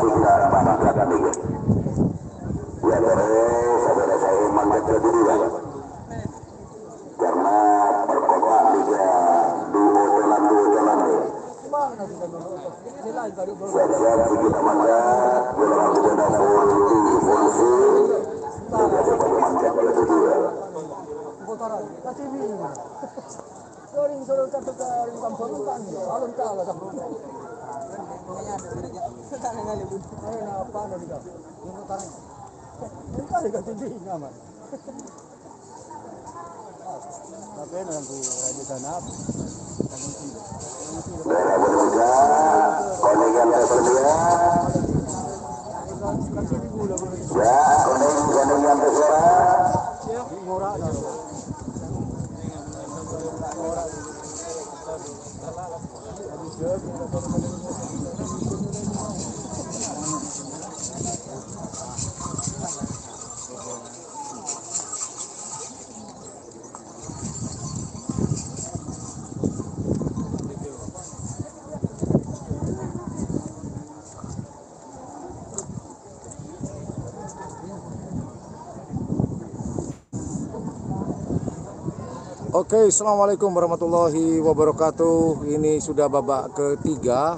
tidak banyak nih. Ya terus saudara saya mandat ke diri ya. Karena perkotaan liga duo jalan deh. Siap-siap kita mandat, jalan benda polisi, juga sebagai mandat ke kedua. Daerah berbeda, koningan tersedia. Ya, koningan tersedia. Oke, assalamualaikum warahmatullahi wabarakatuh. Ini sudah babak ketiga,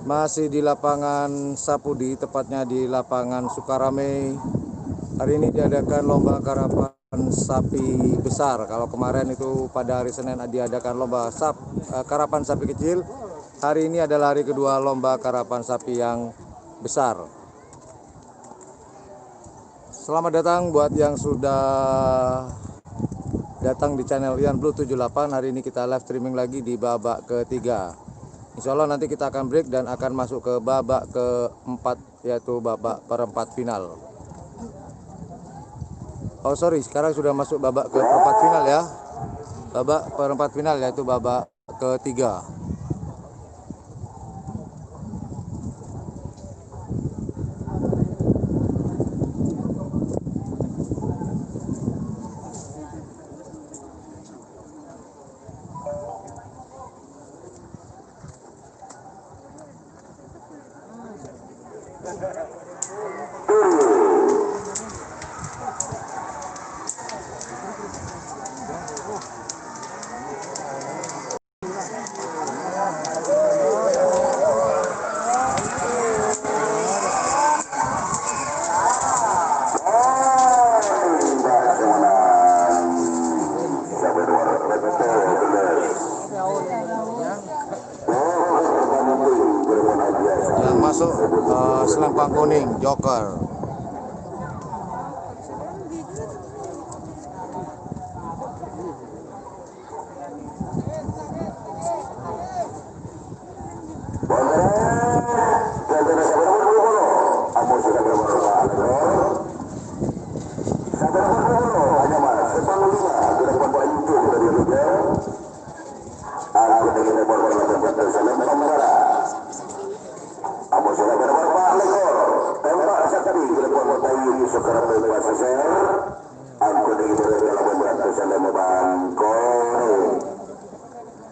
masih di lapangan Sapudi, tepatnya di lapangan Sukarame. Hari ini diadakan lomba karapan sapi besar. Kalau kemarin itu pada hari Senin diadakan lomba karapan sapi kecil. Hari ini adalah hari kedua lomba karapan sapi yang besar. Selamat datang buat yang sudah datang di channel Ian Blue 78. Hari ini kita live streaming lagi di babak ketiga. Insya Allah nanti kita akan break dan akan masuk ke babak keempat, yaitu babak perempat final. Oh sorry, sekarang sudah masuk babak ke perempat final ya. Babak perempat final yaitu babak ketiga. Yang masuk selempang kuning, Joker.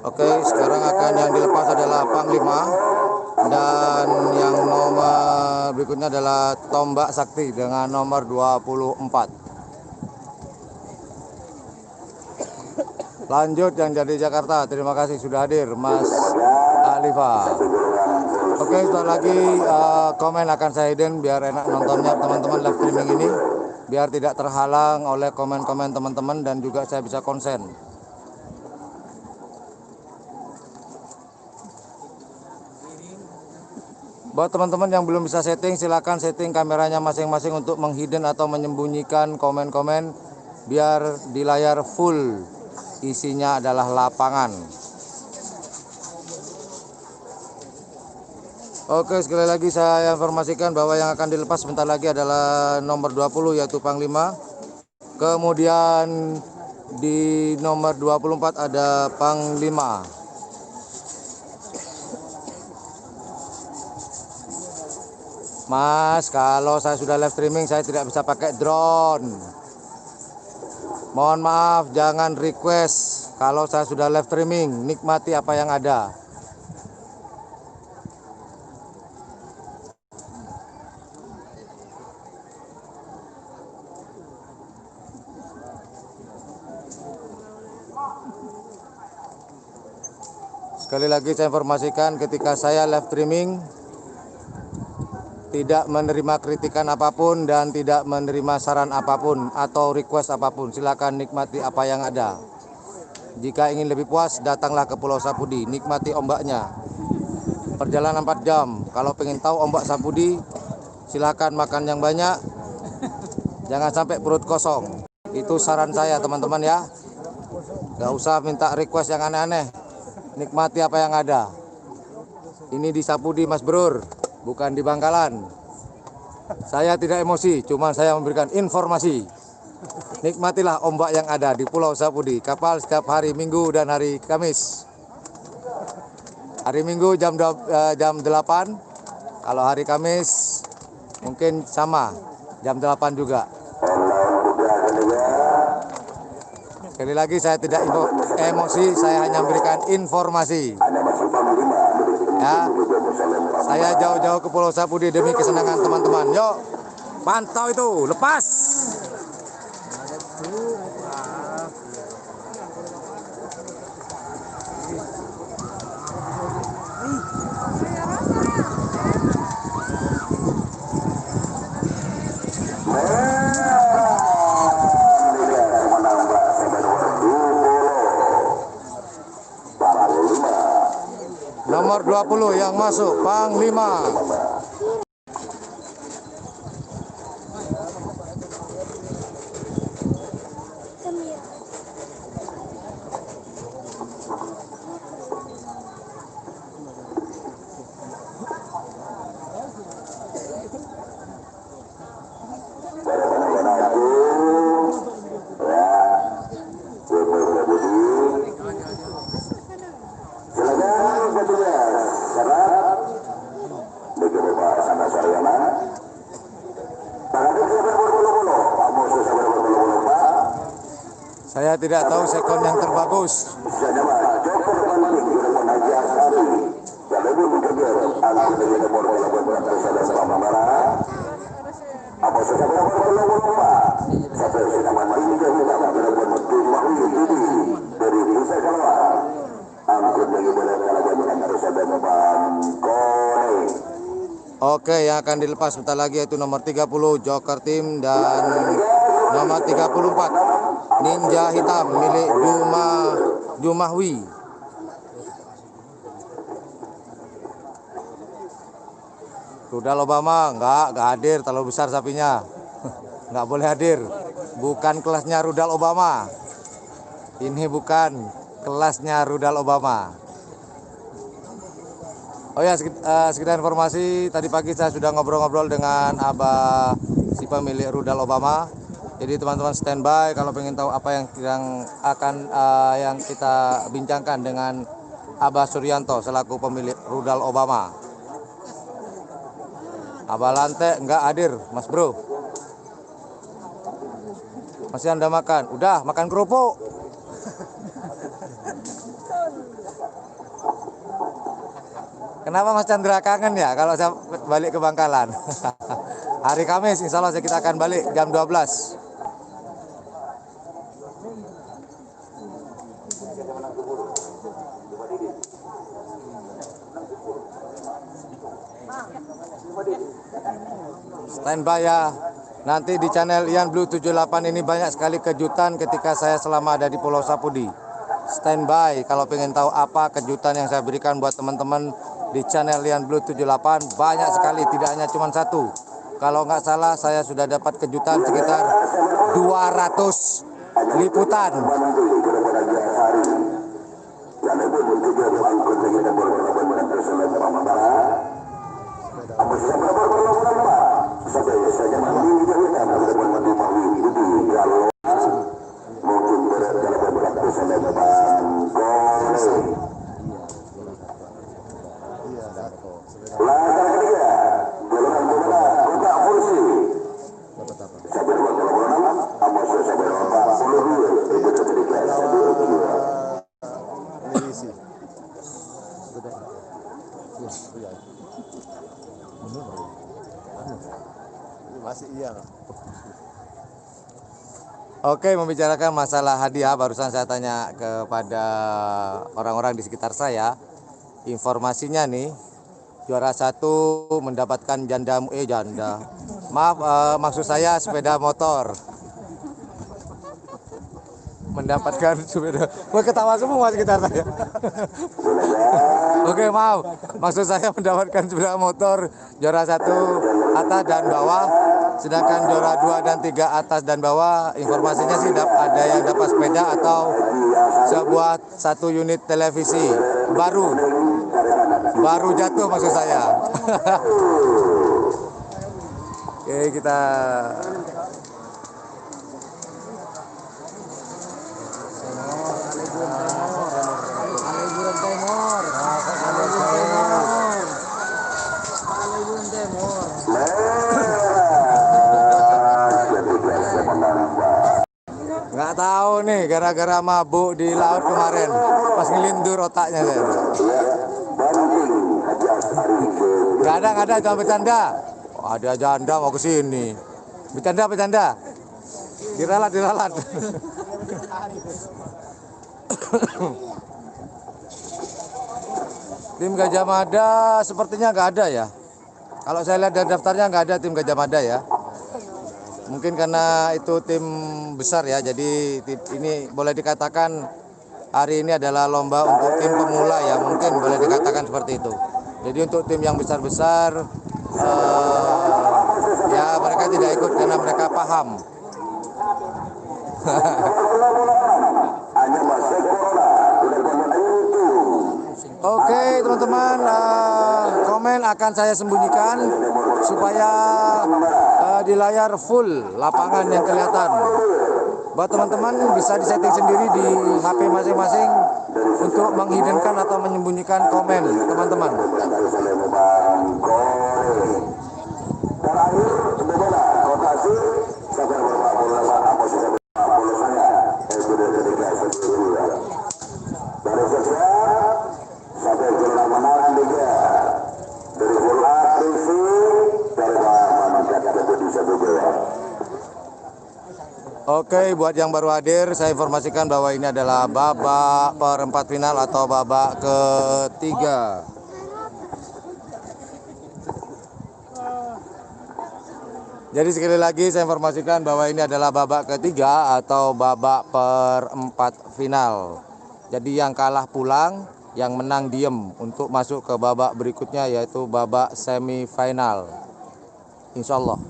Oke, sekarang akan yang dilepas adalah Panglima, dan yang nomor berikutnya adalah Tombak Sakti dengan nomor 24. Lanjut yang dari Jakarta. Terima kasih sudah hadir Mas Alifa. Oke, setelah lagi komen akan saya hidden biar enak nontonnya teman-teman live streaming ini, biar tidak terhalang oleh komen-komen teman-teman dan juga saya bisa konsen. Buat teman-teman yang belum bisa setting, silakan setting kameranya masing-masing untuk menghidden atau menyembunyikan komen-komen biar di layar full isinya adalah lapangan. Oke, sekali lagi saya informasikan bahwa yang akan dilepas sebentar lagi adalah nomor 20 yaitu Panglima. Kemudian di nomor 24 ada Panglima. Mas, kalau saya sudah live streaming saya tidak bisa pakai drone. Mohon maaf, jangan request. Kalau saya sudah live streaming, nikmati apa yang ada. Sekali lagi saya informasikan ketika saya live streaming tidak menerima kritikan apapun dan tidak menerima saran apapun atau request apapun. Silakan nikmati apa yang ada. Jika ingin lebih puas, datanglah ke Pulau Sapudi, nikmati ombaknya. Perjalanan 4 jam. Kalau pengen tahu ombak Sapudi, silakan makan yang banyak. Jangan sampai perut kosong. Itu saran saya teman-teman ya. Gak usah minta request yang aneh-aneh. Nikmati apa yang ada. Ini di Sapudi Mas Brur, bukan di Bangkalan. Saya tidak emosi, cuma saya memberikan informasi. Nikmatilah ombak yang ada di Pulau Sapudi. Kapal setiap hari Minggu dan hari Kamis. Hari Minggu jam 8. Kalau hari Kamis mungkin sama, jam 8 juga. Sekali lagi saya tidak emosi, saya hanya memberikan informasi. Ya, saya jauh-jauh ke Pulau Sapudi demi kesenangan teman-teman. Yuk, pantau itu, lepas. Nomor 20 yang masuk, Panglima. Saya tidak tahu sekon yang terbagus. Oke, yang akan dilepas sebentar lagi yaitu nomor 30 Joker Team dan nomor 34 Ninja Hitam milik Jumahwi. Rudal Obama enggak hadir, terlalu besar sapinya. Enggak boleh hadir. Bukan kelasnya Rudal Obama. Ini bukan kelasnya Rudal Obama. Oh ya, sekedar informasi, tadi pagi saya sudah ngobrol-ngobrol dengan Abah si pemilik Rudal Obama. Jadi teman-teman standby kalau pengen tahu apa yang kita bincangkan dengan Abah Suryanto selaku pemilik Rudal Obama. Abah Lante enggak hadir, Mas Bro. Masih Anda makan? Udah, makan kerupuk. Kenapa Mas Chandra kangen ya kalau saya balik ke Bangkalan? Hari Kamis insya Allah kita akan balik jam 12. Standby ya. Nanti di channel Ian Blue 78 ini banyak sekali kejutan ketika saya selama ada di Pulau Sapudi. Standby kalau pengen tahu apa kejutan yang saya berikan buat teman-teman di channel Ian Blue 78. Banyak sekali, tidak hanya cuma satu. Kalau nggak salah saya sudah dapat kejutan sekitar 200 liputan. Oke, membicarakan masalah hadiah, barusan saya tanya kepada orang-orang di sekitar saya. informasinya nih, juara 1 mendapatkan janda. Maaf, maksud saya sepeda motor. Mendapatkan sepeda. Wah, ketawa semua sekitar saya. Oke, maaf. Maksud saya mendapatkan sepeda motor juara 1 atas dan bawah. Sedangkan juara 2 dan 3 atas dan bawah, informasinya sih ada yang dapat sepeda atau sebuah 1 unit televisi baru jatuh maksud saya. Oke, kita nggak tahu nih, gara-gara mabuk di laut kemarin pas ngelindur otaknya saya. Nggak ada, jangan bercanda. Oh, ada janda mau ke sini. Bercanda. Diralat. Tim Gajah Mada sepertinya nggak ada ya. Kalau saya lihat dari daftarnya nggak ada tim Gajah Mada ya. Mungkin karena itu tim besar ya, jadi ini boleh dikatakan hari ini adalah lomba untuk tim pemula ya, mungkin boleh dikatakan seperti itu. Jadi untuk tim yang besar-besar ya mereka tidak ikut karena mereka paham. Oke teman-teman, komen akan saya sembunyikan supaya di layar full lapangan yang kelihatan. Buat teman-teman bisa disetting sendiri di HP masing-masing untuk menghiddenkan atau menyembunyikan komen teman-teman. Oke, buat yang baru hadir, saya informasikan bahwa ini adalah babak perempat final atau babak ketiga. Jadi sekali lagi saya informasikan bahwa ini adalah babak ketiga atau babak perempat final. Jadi yang kalah pulang, yang menang diem untuk masuk ke babak berikutnya yaitu babak semifinal. Insya Allah.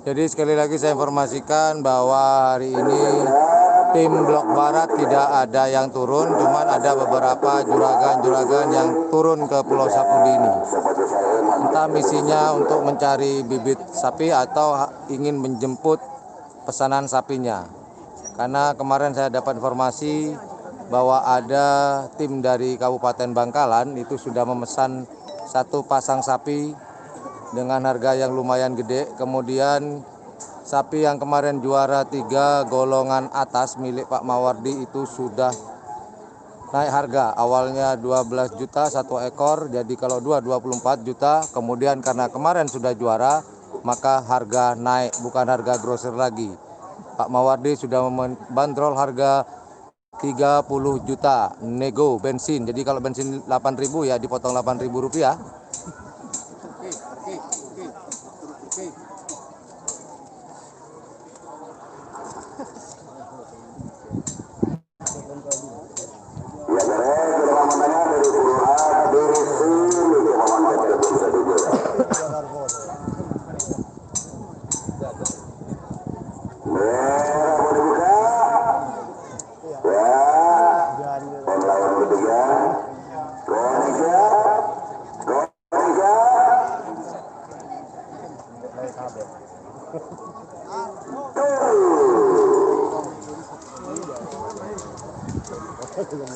Jadi sekali lagi saya informasikan bahwa hari ini tim Blok Barat tidak ada yang turun, cuman ada beberapa juragan-juragan yang turun ke Pulau Sapudi ini. Entah misinya untuk mencari bibit sapi atau ingin menjemput pesanan sapinya. Karena kemarin saya dapat informasi bahwa ada tim dari Kabupaten Bangkalan itu sudah memesan 1 pasang sapi dengan harga yang lumayan gede. Kemudian sapi yang kemarin juara 3 golongan atas milik Pak Mawardi itu sudah naik harga. Awalnya 12 juta 1 ekor, jadi kalau 24 juta. Kemudian karena kemarin sudah juara, maka harga naik, bukan harga grosir lagi. Pak Mawardi sudah membandrol harga 30 juta nego bensin. Jadi kalau bensin 8.000 ya dipotong 8.000 rupiah. Merah,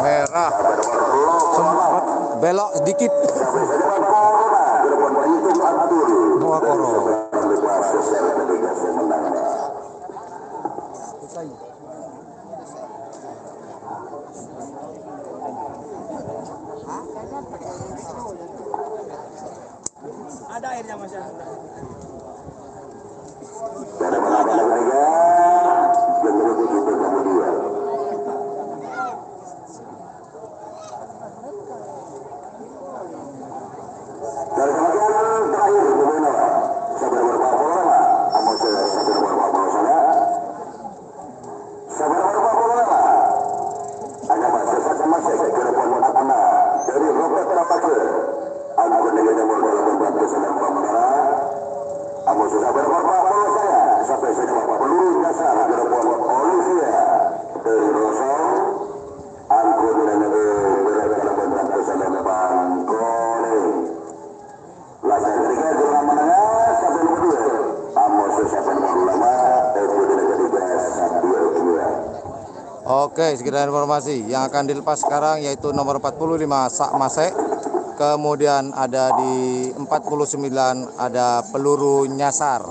merah. Sempat belok sedikit. Muakoro. Ada airnya Mas ya. Oke, sekitar informasi yang akan dilepas sekarang yaitu nomor 45 Sak Masek. Kemudian ada di 49 ada peluru nyasar.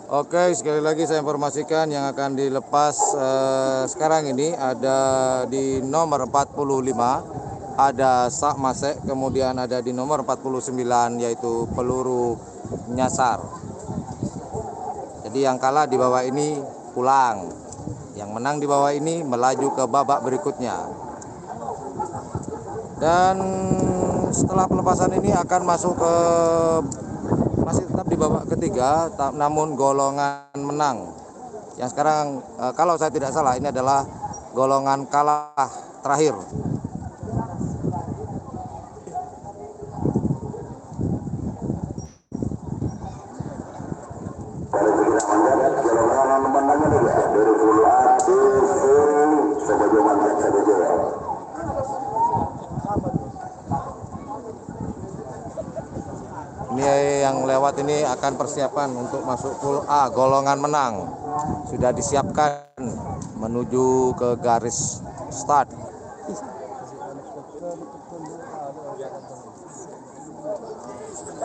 Oke, sekali lagi saya informasikan yang akan dilepas sekarang ini ada di nomor 45 ada Sak Masek, kemudian ada di nomor 49 yaitu peluru nyasar. Jadi yang kalah di bawah ini pulang, yang menang di bawah ini melaju ke babak berikutnya. Dan setelah pelepasan ini akan masuk ke masih tetap di babak ketiga, namun golongan menang. Yang sekarang kalau saya tidak salah ini adalah golongan kalah terakhir. Ini yang lewat ini akan persiapan untuk masuk pool A, golongan menang. Sudah disiapkan menuju ke garis start.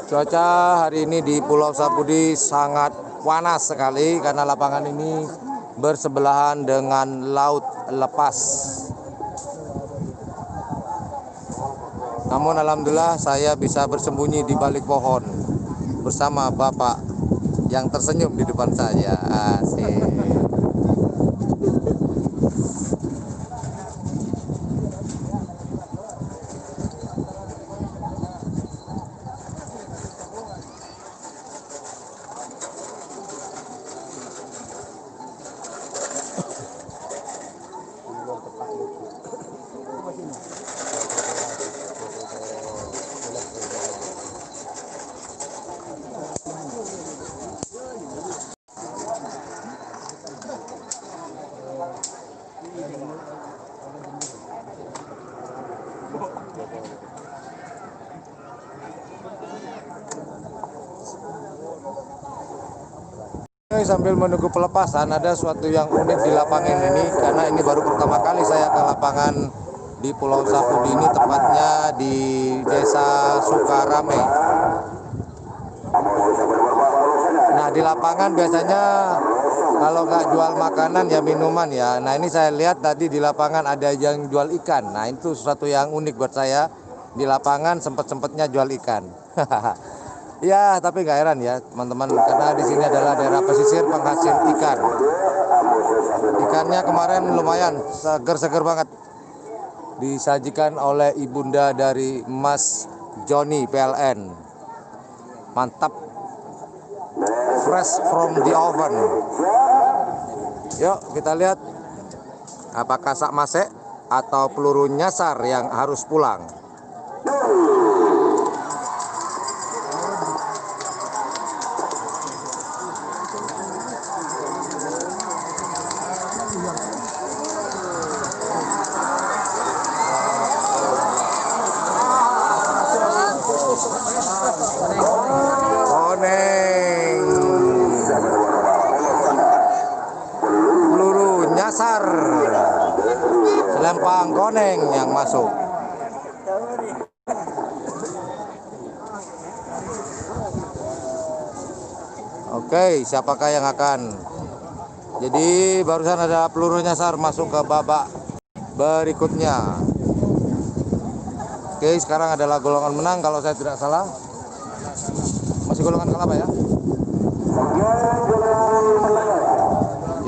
Cuaca hari ini di Pulau Sapudi sangat panas sekali karena lapangan ini bersebelahan dengan laut lepas. Namun alhamdulillah saya bisa bersembunyi di balik pohon bersama Bapak yang tersenyum di depan saya. Asik. Sambil menunggu pelepasan, ada suatu yang unik di lapangan ini karena ini baru pertama kali saya ke lapangan di Pulau Sapudi ini, tepatnya di Desa Sukarame. Nah, di lapangan biasanya kalau nggak jual makanan ya minuman ya. Nah, ini saya lihat tadi di lapangan ada yang jual ikan. Nah, itu sesuatu yang unik buat saya. Di lapangan sempet-sempetnya jual ikan. Ya, tapi nggak heran ya teman-teman, karena di sini adalah daerah pesisir penghasil ikan. Ikannya kemarin lumayan seger-seger banget. Disajikan oleh ibunda dari Mas Joni PLN. Mantap. fresh from the oven. Yuk kita lihat apakah sak masek atau peluru nyasar yang harus pulang. Koneng, peluru nyasar, selempang koneng yang masuk. Oke, siapakah yang akan? Jadi barusan ada peluru nyasar masuk ke babak berikutnya. Oke, sekarang adalah golongan menang kalau saya tidak salah. Masih golongan kelapa ya?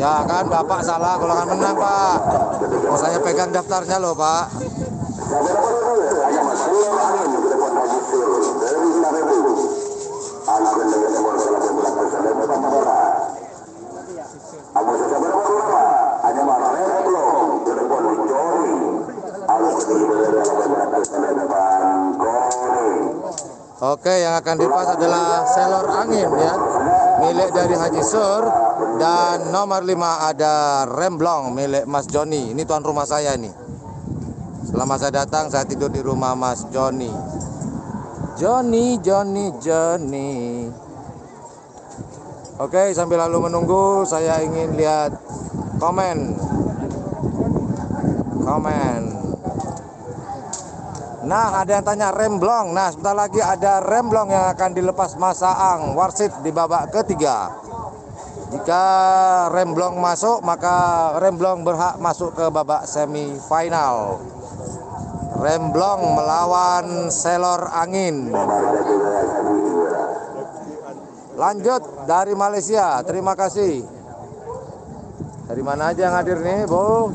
Ya kan, Bapak salah, golongan menang Pak. Oh, saya pegang daftarnya loh Pak. Oke, yang akan dilepas adalah selor angin ya, milik dari Haji Sur, dan nomor 5 ada remblong milik Mas Joni. Ini tuan rumah saya nih. Selama saya datang saya tidur di rumah Mas Joni. Joni. Oke, sambil lalu menunggu saya ingin lihat komen. Nah, ada yang tanya remblong. Nah, sebentar lagi ada remblong yang akan dilepas Mas Aang wasit di babak ketiga. Jika remblong masuk, maka remblong berhak masuk ke babak semifinal. Remblong melawan selor angin. Lanjut dari Malaysia. Terima kasih. Dari mana aja yang hadir nih, Bu?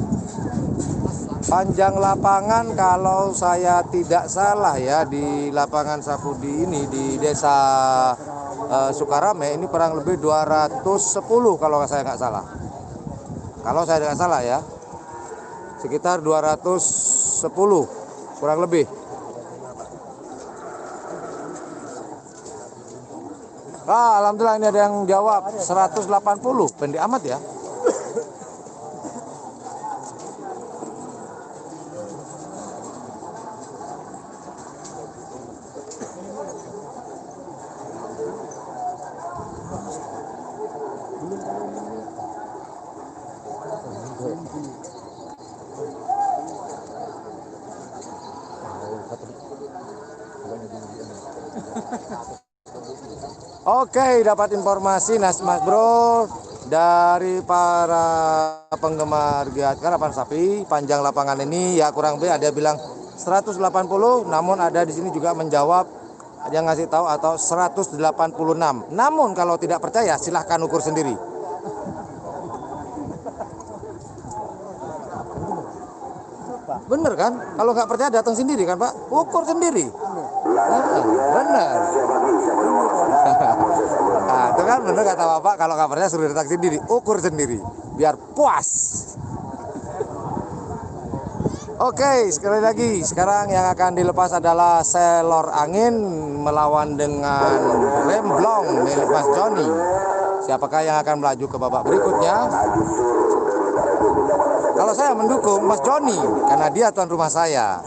Panjang lapangan kalau saya tidak salah ya, di lapangan Sapudi ini di desa Sukarame ini kurang lebih 210 kalau saya nggak salah. Kalau saya nggak salah ya, sekitar 210 kurang lebih. Alhamdulillah ini ada yang jawab 180, pendek amat ya. Oke, dapat informasi Mas Bro dari para penggemar giat karapan sapi. Panjang lapangan ini ya kurang lebih ada bilang 180, namun ada di sini juga menjawab yang ngasih tahu atau 186. Namun kalau tidak percaya silahkan ukur sendiri. Bener kan? Kalau nggak percaya datang sendiri kan Pak? Ukur sendiri. Bener. Nah, itu kan bener kata Bapak, kalau nggak percaya suruh datang sendiri, ukur sendiri, biar puas. Oke, sekali lagi, sekarang yang akan dilepas adalah selor angin melawan dengan remblong milik Mas Joni. Siapakah yang akan melaju ke babak berikutnya? Kalau saya mendukung Mas Joni, karena dia tuan rumah saya.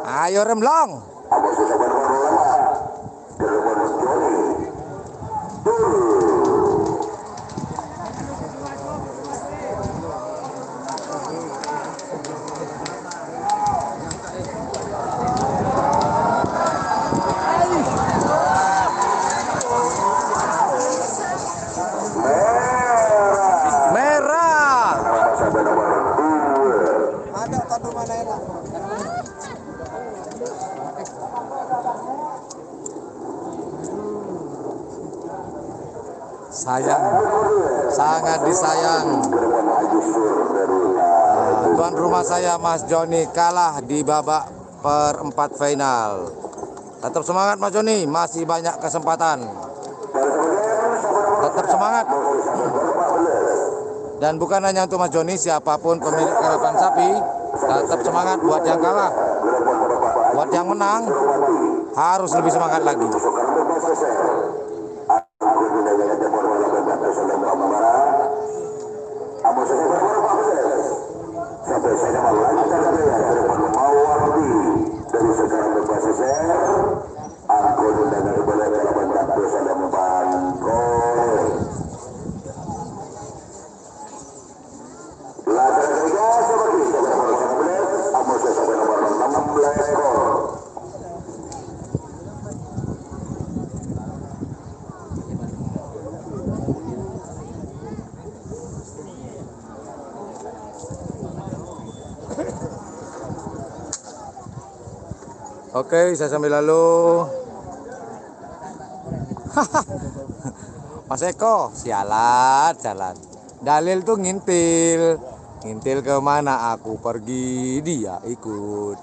Ayo remblong. Sayang, sangat disayang. Tuan rumah saya Mas Joni kalah di babak perempat final. Tetap semangat Mas Joni, masih banyak kesempatan. tetap semangat. Dan bukan hanya untuk Mas Joni, siapapun pemilik karavan sapi, tetap semangat. Buat yang kalah, buat yang menang, harus lebih semangat lagi. Oke, saya sambil lalu. Mas Eko, sialan, jalan. Dalil tuh ngintil. Ngintil kemana aku pergi, dia ikut.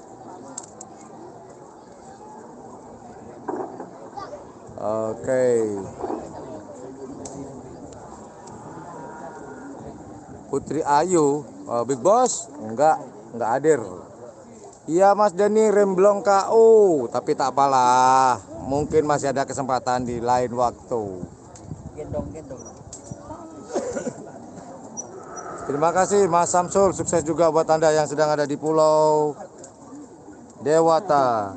Oke. Putri Ayu, Big Boss, enggak hadir. Iya Mas Denny, remblong KO, tapi tak apalah, mungkin masih ada kesempatan di lain waktu. Gendong. Terima kasih Mas Samsul, sukses juga buat Anda yang sedang ada di Pulau Dewata.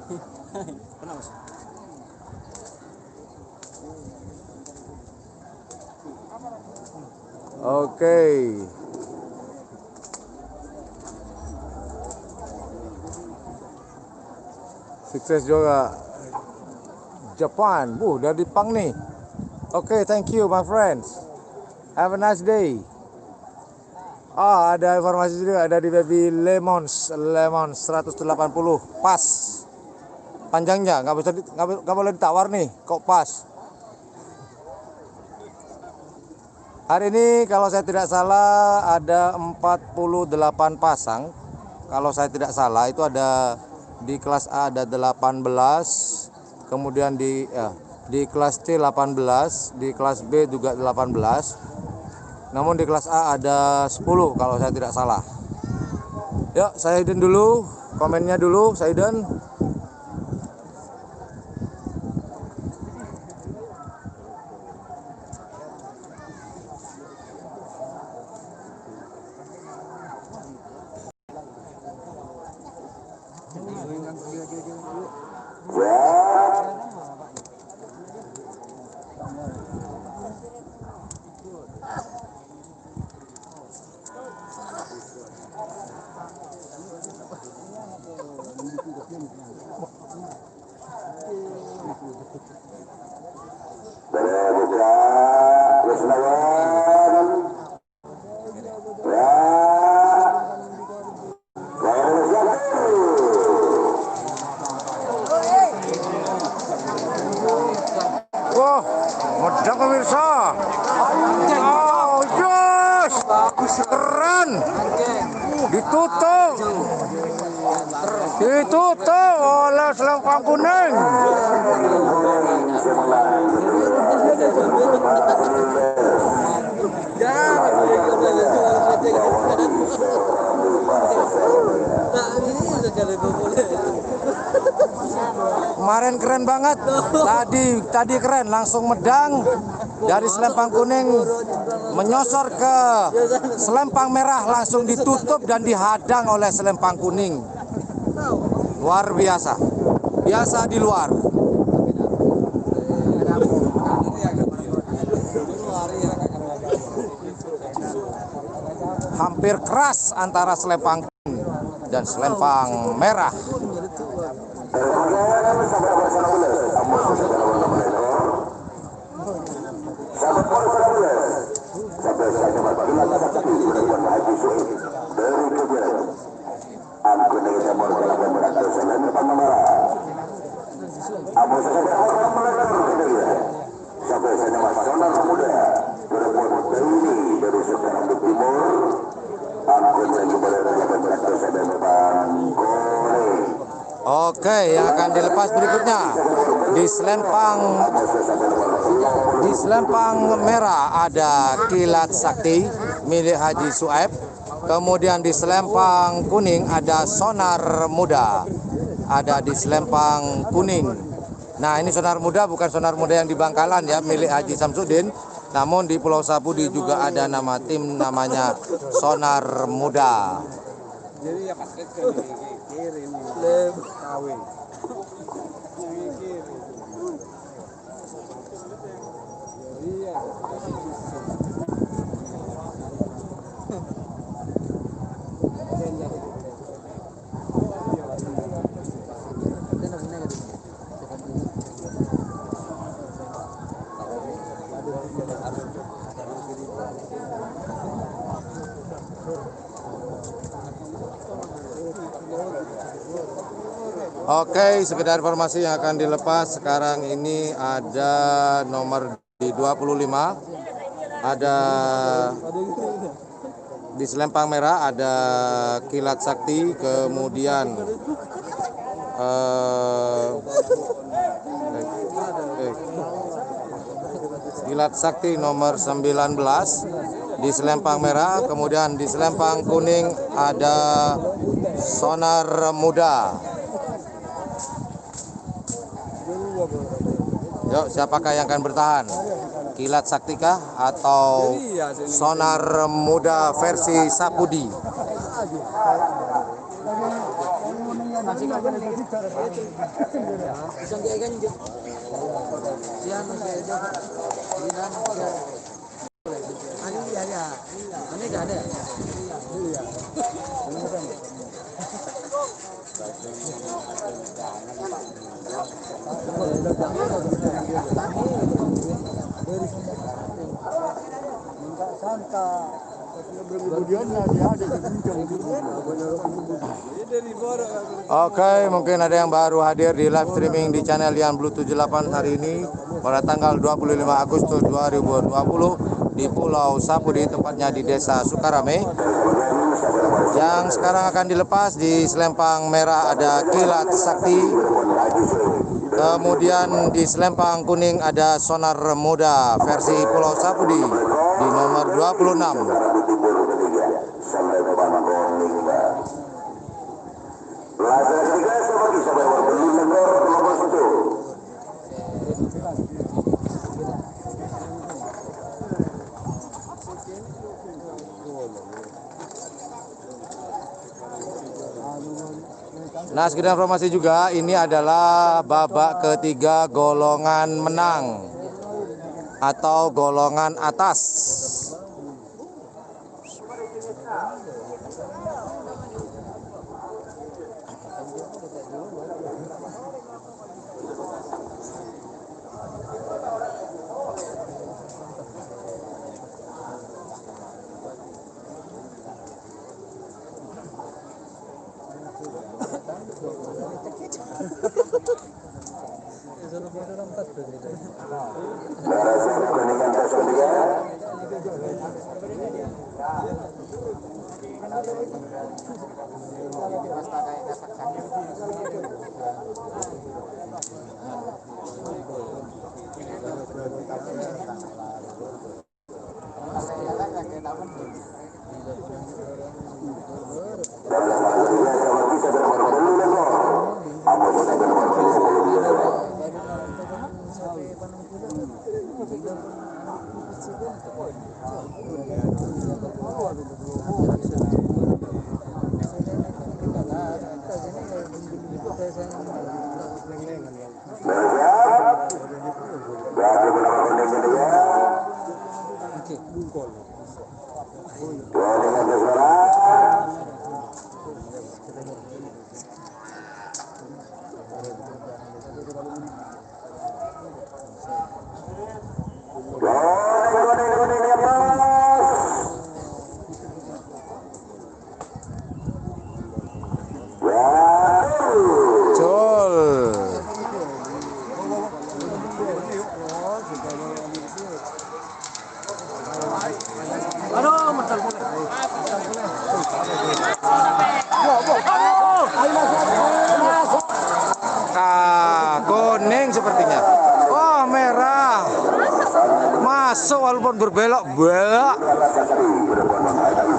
Oke. Sukses juga Japan, dari Pang nih. Oke, thank you my friends. Have a nice day. Ada informasi juga, ada di baby lemons 180 pas. Panjangnya nggak boleh ditawar nih, kok pas. Hari ini kalau saya tidak salah ada 48 pasang. Kalau saya tidak salah itu ada di kelas A ada 18, kemudian di kelas C 18, di kelas B juga 18. Namun di kelas A ada 10 kalau saya tidak salah. Yuk, saya hidden dulu, komennya dulu, saya hidden. Wah, medang pemirsa. Oh, yes. Keren. Ditutup oleh selempang kuning. Kemarin keren banget. Tadi keren, langsung medang dari selempang kuning menyosor ke selempang merah, langsung ditutup dan dihadang oleh selempang kuning. Luar biasa. Biasa di luar. Hampir keras antara selempang kuning dan selempang merah. Oke, yang akan dilepas berikutnya di selempang merah ada Kilat Sakti milik Haji Suaib. Kemudian di selempang kuning ada Sonar Muda. Ada di selempang kuning. Nah, ini Sonar Muda bukan Sonar Muda yang di Bangkalan ya, milik Haji Samsudin. Namun di Pulau Sapudi juga ada nama tim namanya Sonar Muda. Jadi ya pakai kiri ini. KW. Iya. Oke, sekedar informasi yang akan dilepas sekarang ini ada nomor di 25, ada di selempang merah ada Kilat Sakti, kemudian Kilat Sakti nomor 19 di selempang merah, kemudian di selempang kuning ada Sonar Muda. Yuk, siapakah yang akan bertahan? Kilat Saktikah atau Sonar Muda versi Sapudi? Oke, mungkin ada yang baru hadir di live streaming di channel Lian Blue 78 hari ini pada tanggal 25 Agustus 2020 di Pulau Sapudi, tepatnya di Desa Sukarame. Yang sekarang akan dilepas di selempang merah ada Kilat Sakti. Kemudian di selempang kuning ada Sonar Muda versi Pulau Sapudi di nomor 26. Nah, sekedar informasi juga, ini adalah babak ketiga golongan menang atau golongan atas.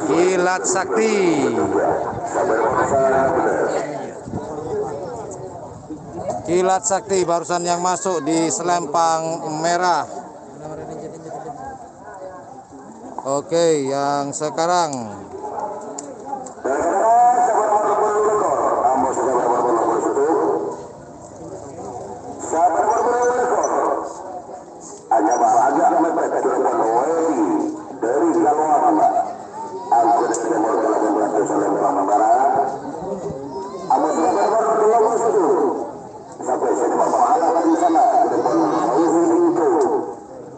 Kilat Sakti. Kilat Sakti barusan yang masuk di selempang merah. Oke, yang sekarang hanya bahagia mepet dari Jaluan aku dari nomor 18 Selempang Barat aku sudah berapa sampai saya bapak di sana itu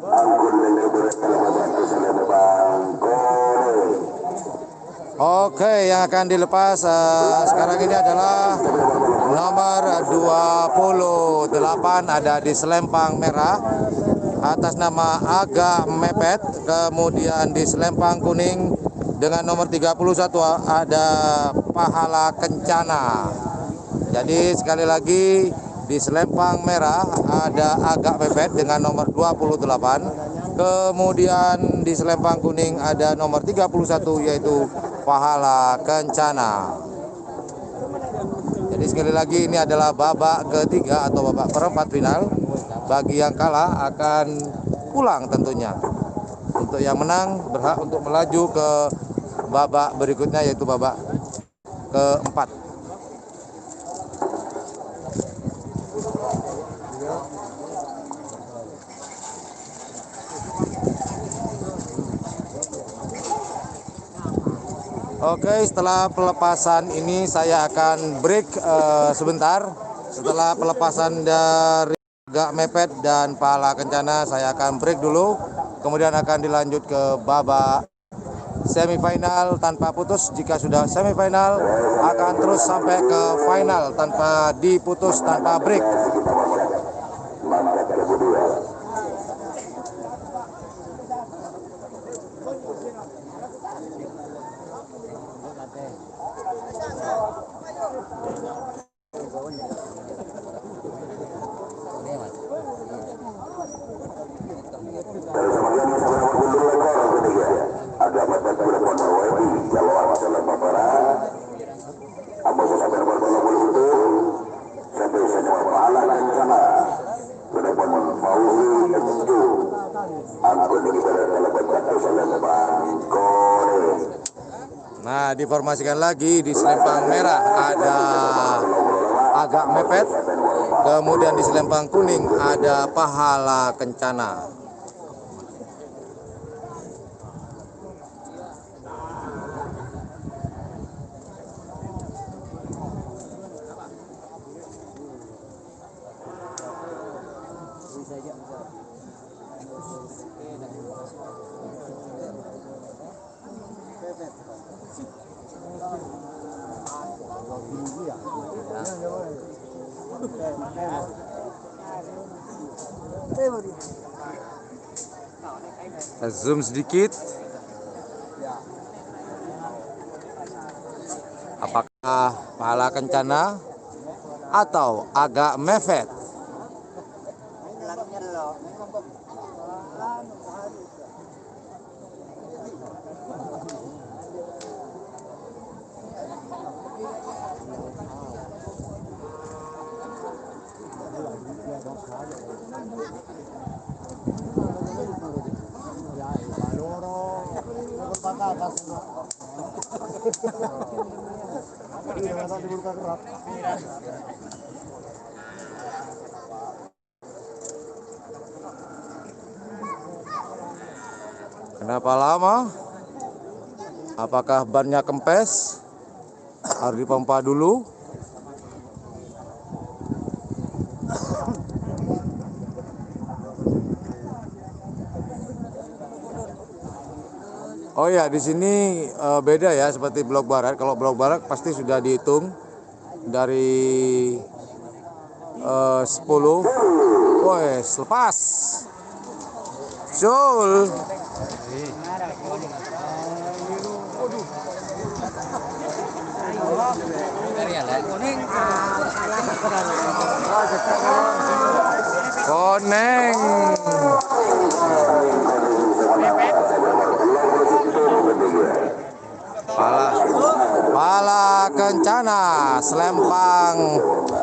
aku dari nomor 18 Selempang Kore. oke, yang akan dilepas sekarang ini adalah nomor 28 ada di selempang merah atas nama Agak Mepet, kemudian di selempang kuning dengan nomor 31 ada Pahala Kencana. Jadi sekali lagi di selempang merah ada Agak Mepet dengan nomor 28, kemudian di selempang kuning ada nomor 31 yaitu Pahala Kencana. Jadi sekali lagi ini adalah babak ketiga atau babak perempat final. Bagi yang kalah akan pulang tentunya. Untuk yang menang berhak untuk melaju ke babak berikutnya yaitu babak keempat. Oke, setelah pelepasan ini saya akan break sebentar. Setelah pelepasan dari Agak Mepet dan Pahala Kencana saya akan break dulu. Kemudian akan dilanjut ke babak semifinal tanpa putus. Jika sudah semifinal akan terus sampai ke final tanpa diputus, tanpa break. Nah, diformasikan lagi di selempang merah ada Agak Mepet, kemudian di selempang kuning ada Pahala Kencana. Zoom sedikit. Apakah Pahala Kencana atau Agak Mepet? Kenapa lama? Apakah bannya kempes? Harus dipompa dulu. Oh ya, di sini beda ya seperti Blok Barat. Kalau Blok Barat pasti sudah dihitung dari 10. Woi, lepas. Sul. Koneng. Kencana, Selempang,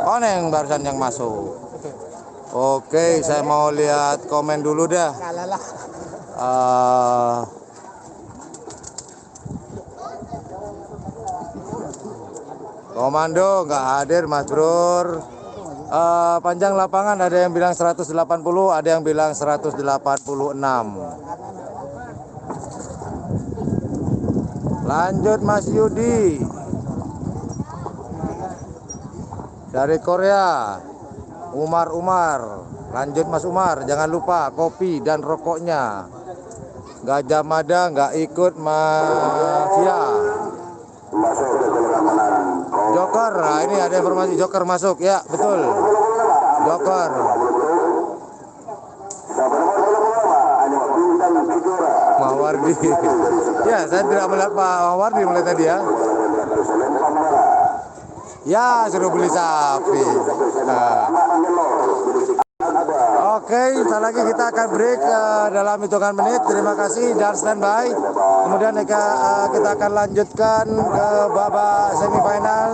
Koneng barusan yang masuk. Oke, saya mau lihat komen dulu dah. Komando nggak hadir Mas Bro. Panjang lapangan ada yang bilang 180, ada yang bilang 186. Lanjut Mas Yudi dari Korea. Umar, lanjut Mas Umar, jangan lupa kopi dan rokoknya. Gajah Mada nggak ikut mafia. Masuk ke golongan menang. Joker, nah ini ada informasi Joker masuk, ya betul. Joker. Hanya bintang Kejora. Mawardi. Ya, saya tidak melihat Pak Mawardi mulai tadi ya. Ya, suruh beli sapi. Nah. Oke, setelah lagi kita akan break dalam hitungan menit. Terima kasih dan standby. Kemudian kita akan lanjutkan ke babak semifinal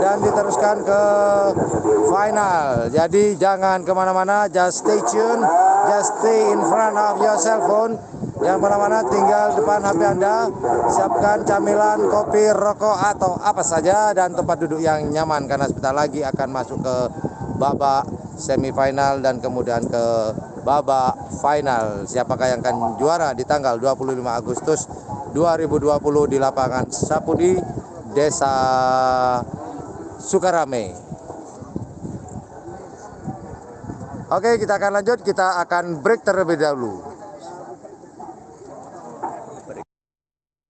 dan diteruskan ke final. Jadi jangan kemana-mana, just stay tune, just stay in front of your cell phone. Yang mana-mana tinggal depan HP Anda, siapkan camilan, kopi, rokok atau apa saja dan tempat duduk yang nyaman karena sebentar lagi akan masuk ke babak semifinal dan kemudian ke babak final. Siapakah yang akan juara di tanggal 25 Agustus 2020 di lapangan Sapudi, Desa Sukarame. Oke, kita akan lanjut, kita akan break terlebih dahulu.